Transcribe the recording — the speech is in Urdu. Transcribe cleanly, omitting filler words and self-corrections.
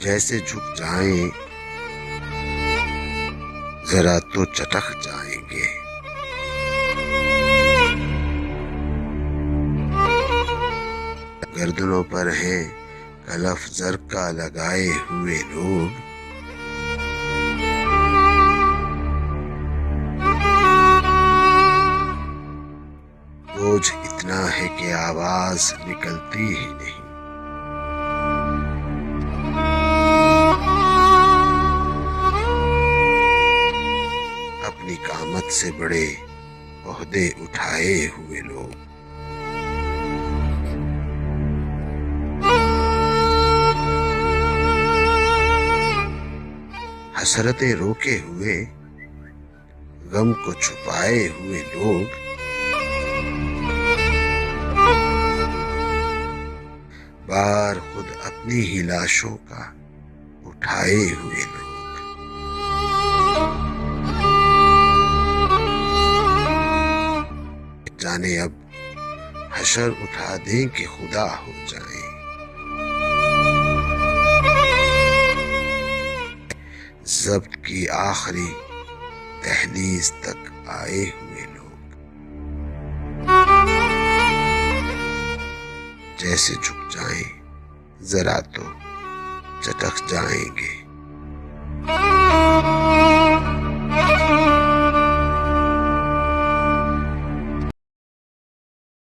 جیسے جھک جائیں ذرا تو چٹک جائیں گے۔ گردنوں پر ہیں کلف زر کا لگائے ہوئے لوگ، بوجھ اتنا ہے کہ آواز نکلتی ہی نہیں۔ اپنی قامت سے بڑے عہدے اٹھائے ہوئے لوگ، حسرتیں روکے ہوئے غم کو چھپائے ہوئے لوگ، بار خود اپنی ہی لاشوں کا اٹھائے ہوئے لوگ۔ جانے اب حشر اٹھا دیں کہ خدا ہو جائیں، ضبط کی آخری دہلیز تک آئے ہوئے لوگ، جیسے جھک جائیں ذرا تو چٹک جائیں گے۔